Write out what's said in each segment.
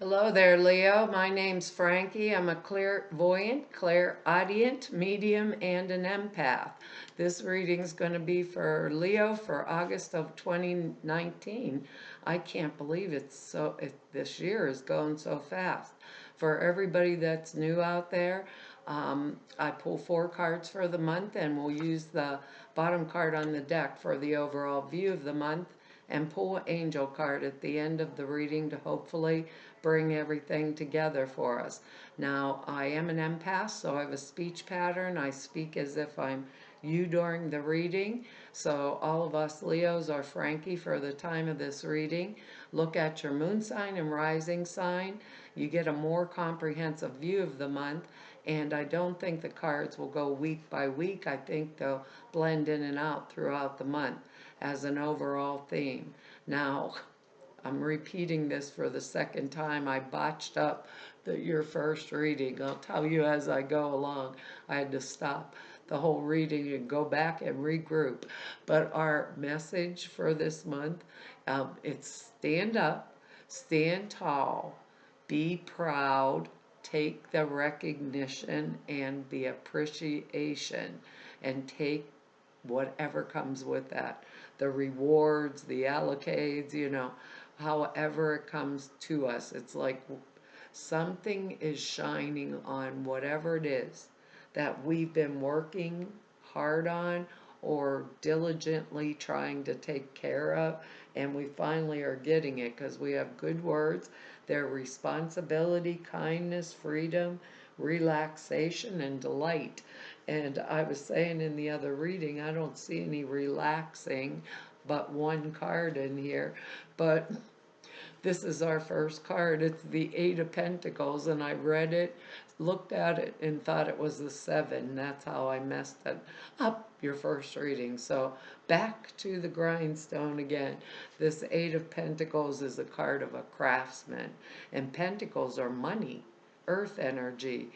Hello there, Leo. My name's Frankie. I'm a clairvoyant, clairaudient, medium, and an empath. This reading's going to be for Leo for August of 2019. I can't believe this year is going so fast. For everybody that's new out there, I pull 4 cards for the month, and we'll use the bottom card on the deck for the overall view of the month, and pull an angel card at the end of the reading to hopefully bring everything together for us. Now, I am an empath, so I have a speech pattern. I speak as if I'm you during the reading. So all of us Leos are Frankie for the time of this reading. Look at your moon sign and rising sign. You get a more comprehensive view of the month. And I don't think the cards will go week by week. I think they'll blend in and out throughout the month as an overall theme. Now, I'm repeating this for the second time. I botched up your first reading. I'll tell you as I go along. I had to stop the whole reading and go back and regroup. But our message for this month, it's stand up, stand tall, be proud, take the recognition and the appreciation, and take whatever comes with that. The rewards, the allocades, however it comes to us. It's like something is shining on whatever it is that we've been working hard on or diligently trying to take care of, and we finally are getting it because we have good words. They're responsibility, kindness, freedom, relaxation, and delight. And I was saying in the other reading, I don't see any relaxing but one card in here. But this is our first card. It's the Eight of Pentacles, and I read it, looked at it, and thought it was the 7. That's how I messed it up your first reading. So back to the grindstone again. This Eight of Pentacles is a card of a craftsman, and pentacles are money, earth energy.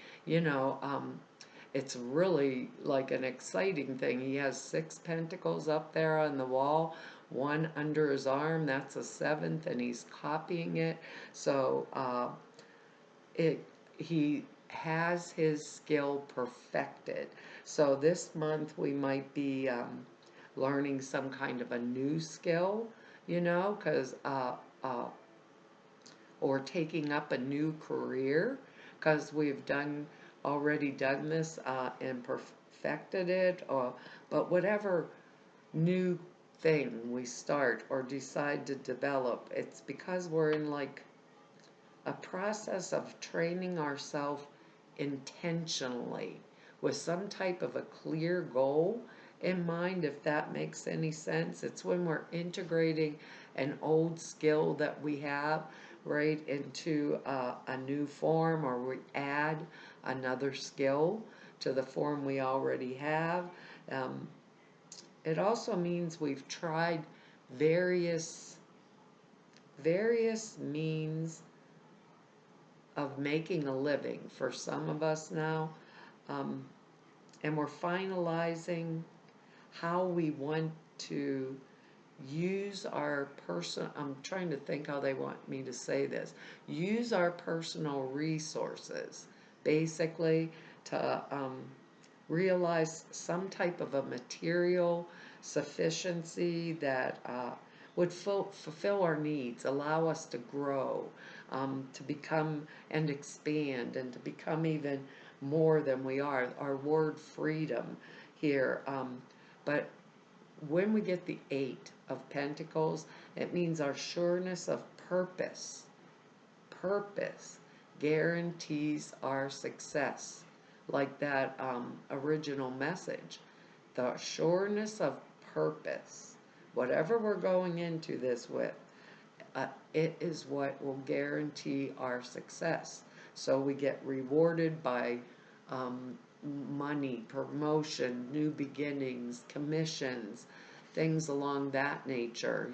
It's really like an exciting thing. He has 6 pentacles up there on the wall, one under his arm. That's a 7th, and he's copying it. So he has his skill perfected. So this month we might be learning some kind of a new skill, because or taking up a new career, because we've already done this and perfected it, but whatever new thing we start or decide to develop, it's because we're in like a process of training ourselves intentionally with some type of a clear goal in mind, if that makes any sense. It's when we're integrating an old skill that we have right into a new form, or we add another skill to the form we already have. It also means we've tried various means of making a living for some of us now, and we're finalizing how we want to use our I'm trying to think how they want me to say this, use our personal resources basically to realize some type of a material sufficiency that would fulfill our needs, allow us to grow, to become and expand, and to become even more than we are. Our word freedom here. But when we get the 8 of Pentacles, it means our sureness of purpose. Purpose guarantees our success, like that original message. The sureness of purpose, whatever we're going into this with, it is what will guarantee our success. So we get rewarded by money, promotion, new beginnings, commissions, things along that nature,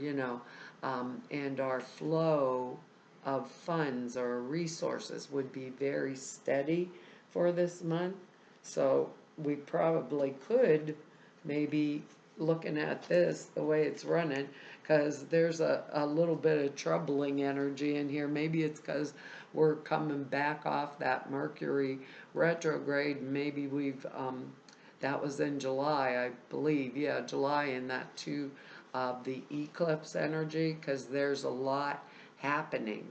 and our flow of funds or resources would be very steady for this month. So we probably could, maybe looking at this the way it's running, because there's a little bit of troubling energy in here. Maybe it's because we're coming back off that Mercury retrograde. Maybe we've, that was in July, I believe. Yeah, July, and that too, the eclipse energy, because there's a lot happening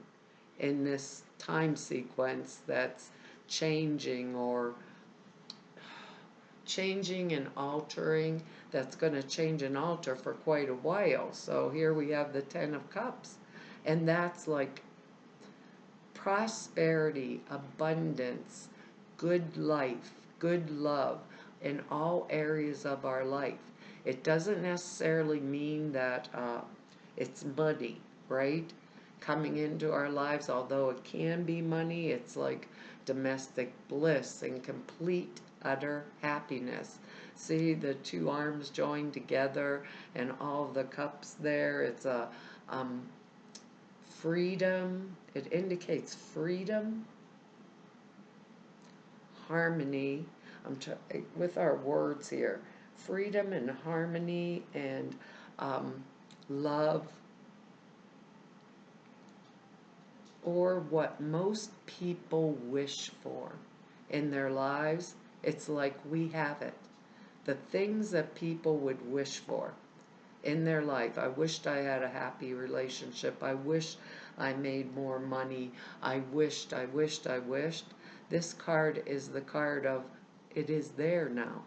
in this time sequence that's changing or changing and altering, that's going to change and alter for quite a while. So here we have the Ten of Cups, and that's like prosperity, abundance, good life, good love in all areas of our life. It doesn't necessarily mean that it's money, right? Coming into our lives, although it can be money, it's like domestic bliss and complete, utter happiness. See the two arms joined together and all of the cups there. It's a freedom. It indicates freedom, harmony. With our words here, freedom and harmony and love, or what most people wish for in their lives. It's like we have it. The things that people would wish for in their life. I wished I had a happy relationship. I wish I made more money. I wished, I wished, I wished. This card is the card of it is there now.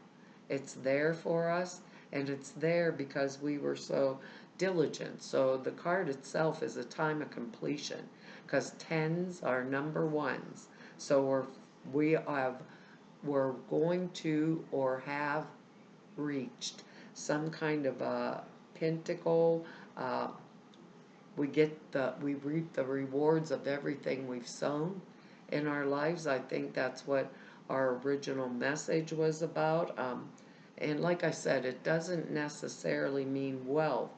It's there for us, and it's there because we were so diligent. So the card itself is a time of completion, because tens are number ones. So we're going to or have reached some kind of a pentacle. Uh, we reap the rewards of everything we've sown in our lives. I think that's what our original message was about. And like I said, it doesn't necessarily mean wealth,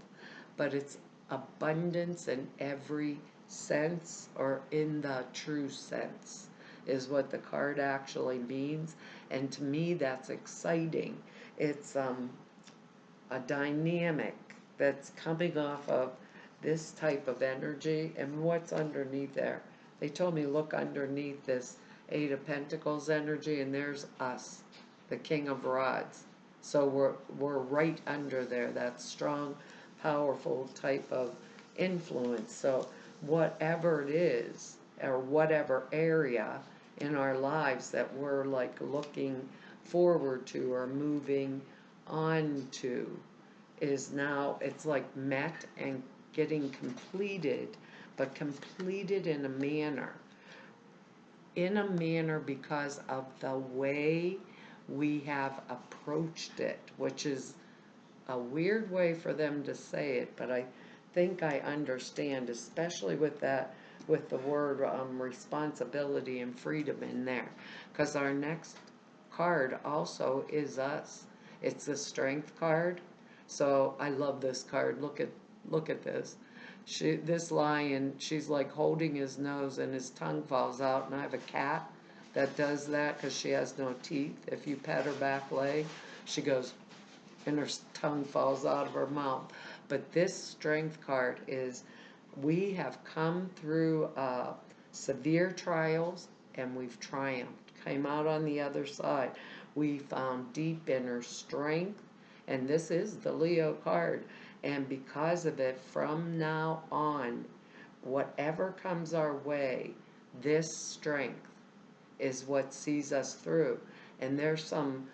but it's abundance in every sense, or in the true sense, is what the card actually means. And to me, that's exciting. It's a dynamic that's coming off of this type of energy. And what's underneath there? They told me look underneath this Eight of Pentacles energy, and there's us, the King of Rods. So we're right under there, that strong, powerful type of influence. So whatever it is, or whatever area in our lives that we're like looking forward to or moving on to, is now, it's like met and getting completed, but completed in a manner because of the way we have approached it, which is a weird way for them to say it, but I think I understand, especially with that, with the word responsibility and freedom in there, because our next card also is us. It's the Strength card. So I love this card. Look at this. This lion, she's like holding his nose and his tongue falls out, and I have a cat that does that because she has no teeth. If you pet her back leg, she goes, and her tongue falls out of her mouth. But this Strength card is, we have come through severe trials and we've triumphed, came out on the other side. We found deep inner strength, and this is the Leo card. And because of it, from now on, whatever comes our way, this strength is what sees us through. And there's some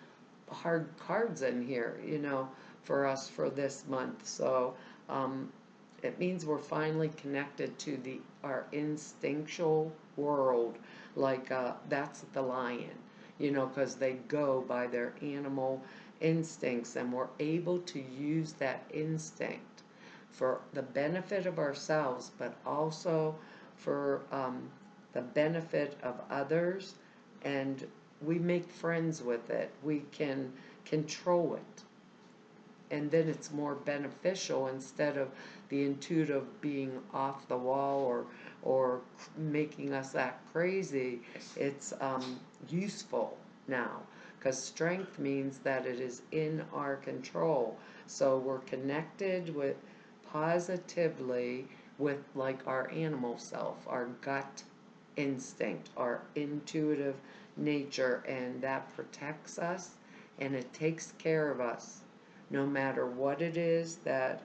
hard cards in here, for us for this month. So it means we're finally connected to our instinctual world. Like that's the lion, because they go by their animal instincts, and we're able to use that instinct for the benefit of ourselves, but also for the benefit of others. And we make friends with it. We can control it. And then it's more beneficial, instead of the intuitive being off the wall or making us act crazy. It's useful now, because strength means that it is in our control. So we're connected with positively with like our animal self, our gut instinct, our intuitive nature, and that protects us and it takes care of us no matter what it is that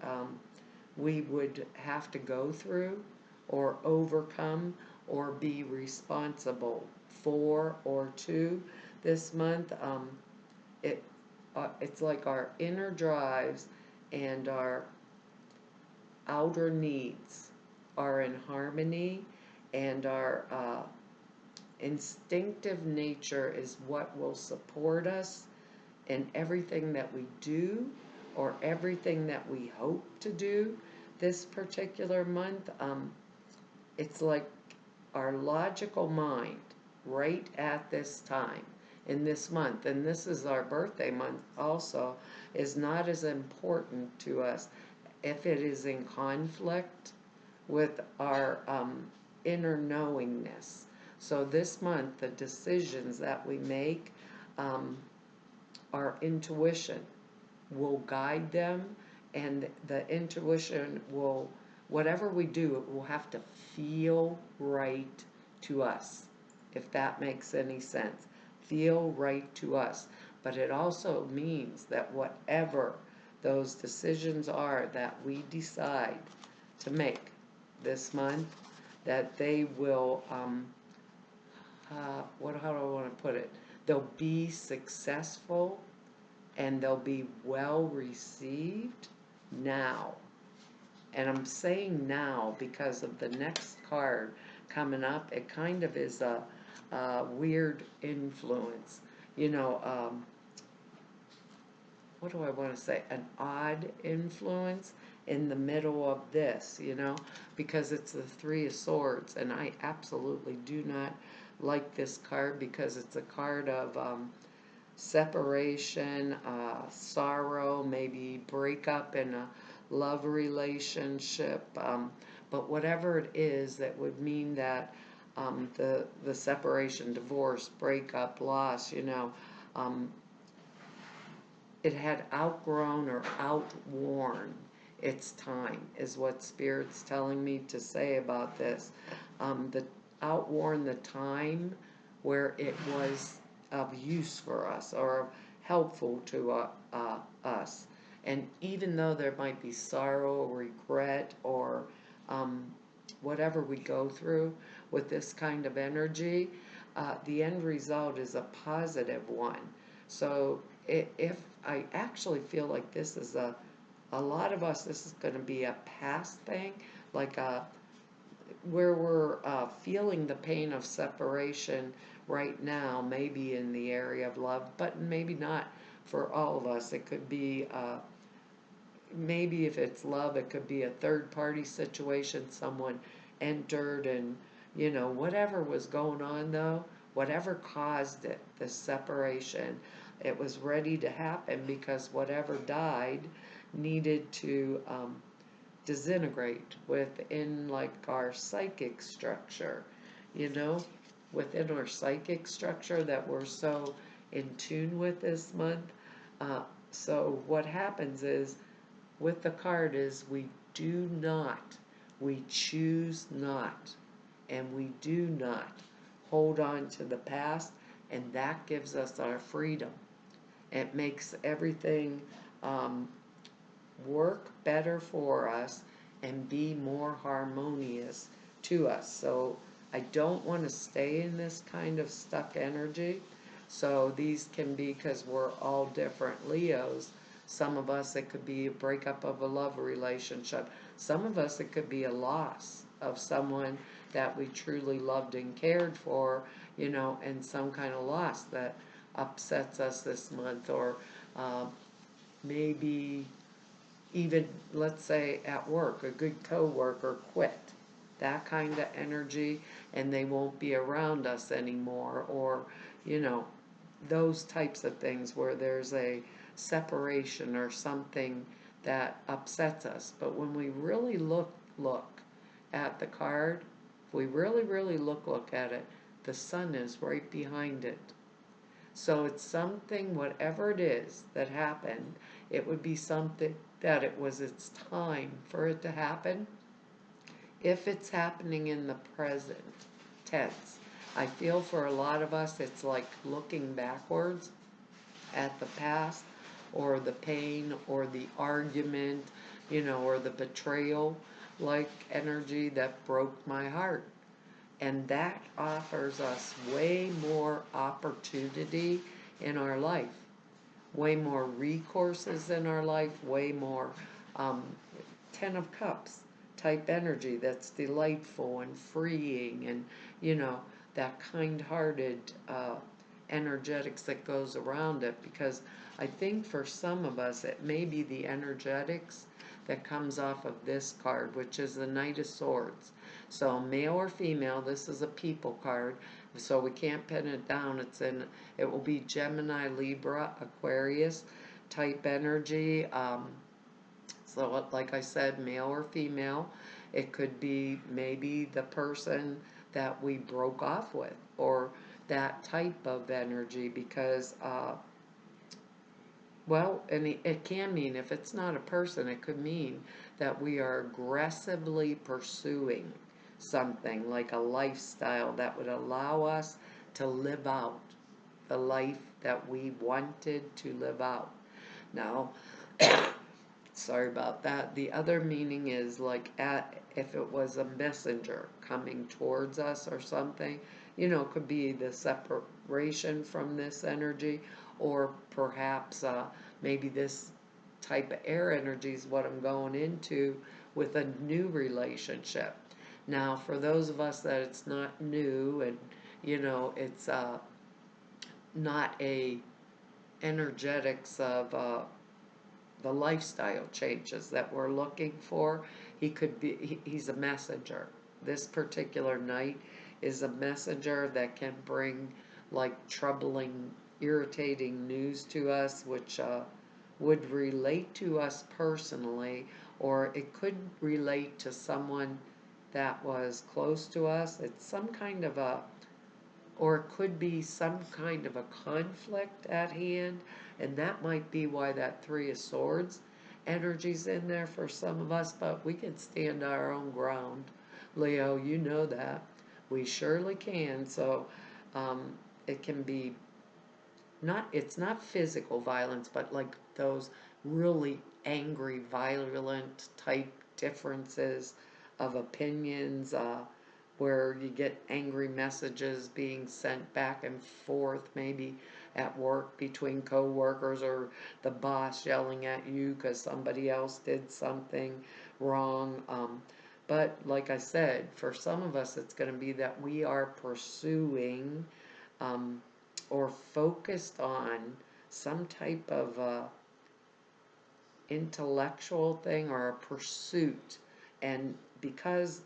we would have to go through or overcome or be responsible for or to this month. It it's like our inner drives and our outer needs are in harmony, and our instinctive nature is what will support us in everything that we do or everything that we hope to do this particular month. It's like our logical mind right at this time in this month, and this is our birthday month also, is not as important to us if it is in conflict with our inner knowingness. So this month, the decisions that we make, um, our intuition will guide them, and the intuition will, whatever we do, it will have to feel right to us, if that makes any sense. Feel right to us. But it also means that whatever those decisions are that we decide to make this month, that they will, how do I want to put it? They'll be successful and they'll be well received now. And I'm saying now because of the next card coming up. It kind of is a weird influence. You know, what do I want to say? An odd influence in the middle of this, because it's the Three of Swords. And I absolutely do not like this card because it's a card of separation, sorrow, maybe breakup in a love relationship. But whatever it is, that would mean that the separation, divorce, breakup, loss, it had outgrown or outworn its time, is what Spirit's telling me to say about this. The outworn the time where it was of use for us or helpful to us. And even though there might be sorrow, regret, or whatever we go through with this kind of energy, the end result is a positive one. So if I actually feel like this is a lot of us, this is going to be a past thing, like where we're feeling the pain of separation right now, maybe in the area of love, but maybe not for all of us. It could be, maybe if it's love, it could be a third party situation, someone entered and, whatever was going on though, whatever caused it, the separation, it was ready to happen because whatever died needed to disintegrate within like our psychic structure, within our psychic structure that we're so in tune with this month. So what happens is with the card is we choose not, and we do not hold on to the past, and that gives us our freedom. It makes everything work better for us and be more harmonious to us. So I don't want to stay in this kind of stuck energy. So these can be, because we're all different Leos, some of us it could be a breakup of a love relationship. Some of us it could be a loss of someone that we truly loved and cared for, and some kind of loss that upsets us this month. Or maybe even, let's say, at work, a good coworker quit, that kind of energy, and they won't be around us anymore, or, those types of things where there's a separation or something that upsets us. But when we really look at the card, if we really, really look at it, the sun is right behind it. So it's something, whatever it is that happened, it would be something that it was its time for it to happen. If it's happening in the present tense, I feel for a lot of us, it's like looking backwards at the past, or the pain, or the argument, or the betrayal, like energy that broke my heart. And that offers us way more opportunity in our life, way more recourses in our life, way more um, Ten of Cups type energy that's delightful and freeing, and that kind-hearted energetics that goes around it. Because I think for some of us it may be the energetics that comes off of this card, which is the Knight of Swords. So male or female, this is a people card, so we can't pin it down. It will be Gemini, Libra, Aquarius type energy. So like I said, male or female, it could be maybe the person that we broke off with, or that type of energy, because well, and it can mean, if it's not a person, it could mean that we are aggressively pursuing something like a lifestyle that would allow us to live out the life that we wanted to live out. Now, sorry about that. The other meaning is like, if it was a messenger coming towards us or something, it could be the separation from this energy, or perhaps maybe this type of air energy is what I'm going into with a new relationship. Now, for those of us that it's not new, and it's not a energetics of the lifestyle changes that we're looking for. He's a messenger. This particular knight is a messenger that can bring like troubling, irritating news to us, which would relate to us personally, or it could relate to someone that was close to us. It's some kind of a or it could be some kind of a conflict at hand, and that might be why that Three of Swords energy's in there for some of us. But we can stand our own ground, Leo. You know that we surely can. So it can be it's not physical violence, but like those really angry, violent type differences of opinions, where you get angry messages being sent back and forth, maybe at work between co-workers, or the boss yelling at you because somebody else did something wrong. But like I said, for some of us, it's going to be that we are pursuing um, or focused on some type of intellectual thing or a pursuit. And because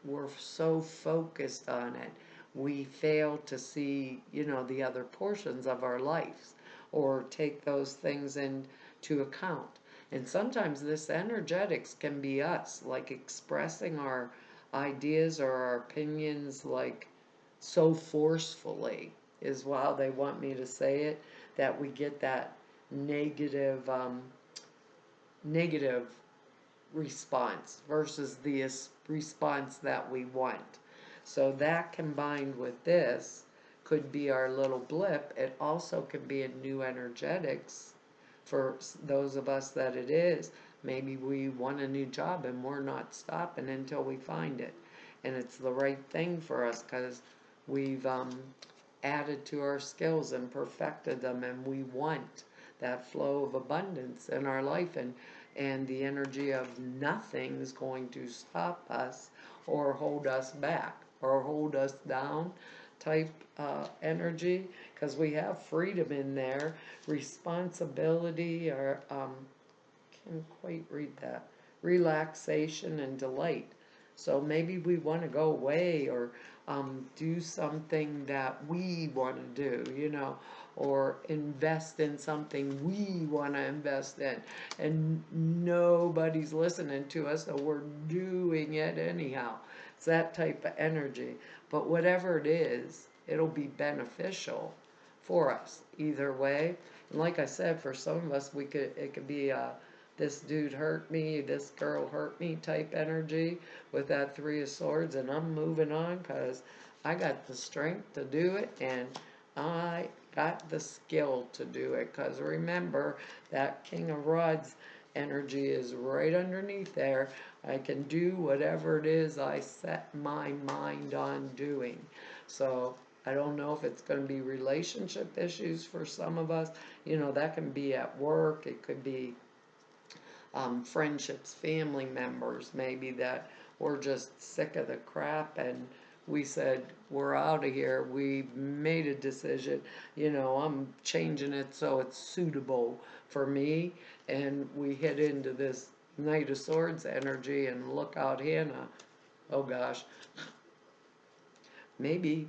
we're so focused on it, we fail to see, the other portions of our lives, or take those things into account. And sometimes this energetics can be us, like expressing our ideas or our opinions, like so forcefully, is how they want me to say it, that we get that negative response versus the response that we want. So that combined with this could be our little blip. It also can be a new energetics for those of us that it is. Maybe we want a new job and we're not stopping until we find it. And it's the right thing for us because we've added to our skills and perfected them, and we want that flow of abundance in our life, and the energy of nothing is going to stop us or hold us back or hold us down type energy, because we have freedom in there, responsibility, or can't quite read that, relaxation and delight. So maybe we want to go away, or do something that we want to do, or invest in something we want to invest in, and nobody's listening to us, so we're doing it anyhow. It's that type of energy. But whatever it is, it'll be beneficial for us either way. And like I said, for some of us, it could be this dude hurt me, this girl hurt me type energy with that Three of Swords, and I'm moving on because I got the strength to do it, and I got the skill to do it. Because remember, that King of Rods energy is right underneath there. I can do whatever it is I set my mind on doing. So I don't know if it's going to be relationship issues for some of us. You know, that can be at work, it could be friendships, family members, maybe that we're just sick of the crap and we said, we're out of here. We made a decision, I'm changing it so it's suitable for me. And we hit into this Knight of Swords energy, and look out, Hannah. Oh gosh. Maybe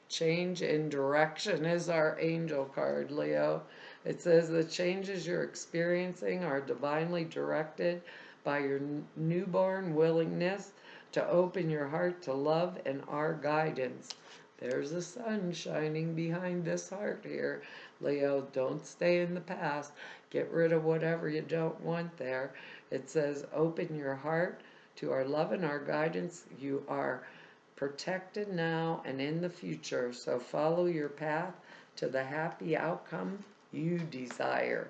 change in direction is our angel card, Leo. It says the changes you're experiencing are divinely directed by your newborn willingness to open your heart to love and our guidance. There's the sun shining behind this heart here. Leo, don't stay in the past. Get rid of whatever you don't want there. It says open your heart to our love and our guidance. You are protected now and in the future, so follow your path to the happy outcome you desire.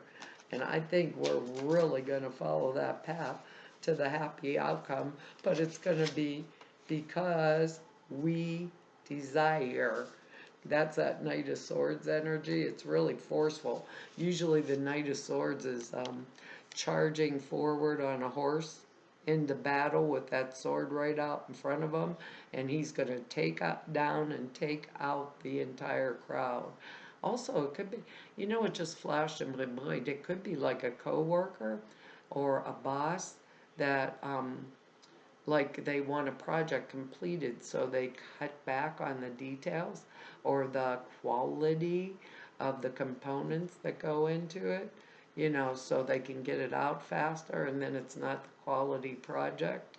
And I think we're really going to follow that path to the happy outcome, but it's going to be because we desire. That's that Knight of Swords energy. It's really forceful. Usually the Knight of Swords is charging forward on a horse into battle with that sword right out in front of him, and he's going to down and take out the entire crowd. Also, it could be, it just flashed in my mind, it could be like a coworker or a boss that like they want a project completed, so they cut back on the details or the quality of the components that go into it, so they can get it out faster, and then it's not the quality project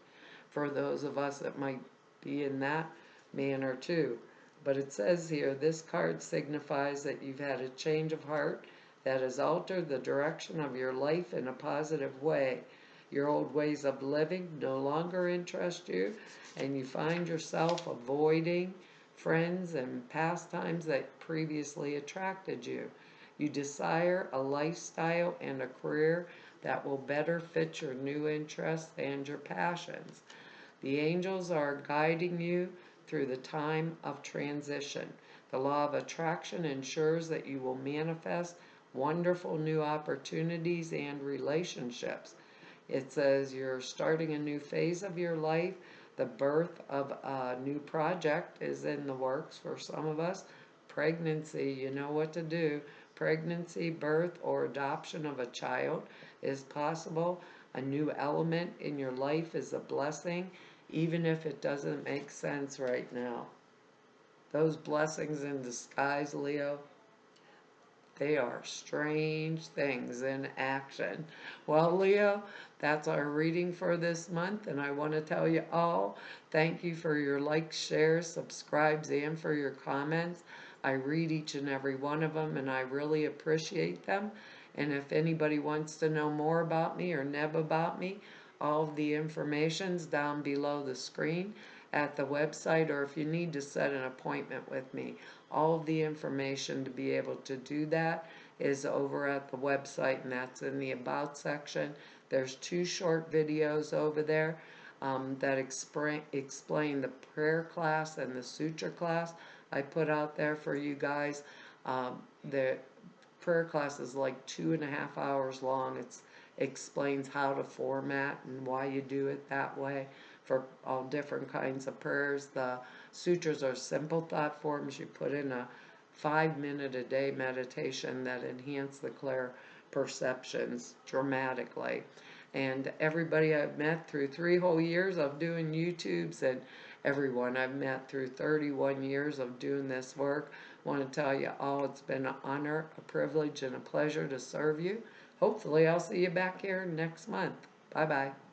for those of us that might be in that manner too. But it says here, this card signifies that you've had a change of heart that has altered the direction of your life in a positive way. Your old ways of living no longer interest you, and you find yourself avoiding friends and pastimes that previously attracted you. You desire a lifestyle and a career that will better fit your new interests and your passions. The angels are guiding you through the time of transition. The law of attraction ensures that you will manifest wonderful new opportunities and relationships. It says you're starting a new phase of your life. The birth of a new project is in the works for some of us. Pregnancy, you know what to do. Pregnancy, birth, or adoption of a child is possible. A new element in your life is a blessing, even if it doesn't make sense right now. Those blessings in disguise, Leo, they are strange things in action. Well, Leo, that's our reading for this month, and I want to tell you all, thank you for your likes, shares, subscribes, and for your comments. I read each and every one of them, and I really appreciate them. And if anybody wants to know more about me or about me, all of the information's down below the screen at the website, or if you need to set an appointment with me, all of the information to be able to do that is over at the website, and that's in the About section. There's 2 short videos over there that explain the prayer class and the suture class I put out there for you guys. The prayer class is like 2.5 hours long. It explains how to format and why you do it that way for all different kinds of prayers. The sutras are simple thought forms. You put in a 5-minute a day meditation that enhance the clear perceptions dramatically. And everybody I've met through 3 whole years of doing YouTubes, and everyone I've met through 31 years of doing this work, want to tell you all it's been an honor, a privilege, and a pleasure to serve you. Hopefully I'll see you back here next month. Bye-bye.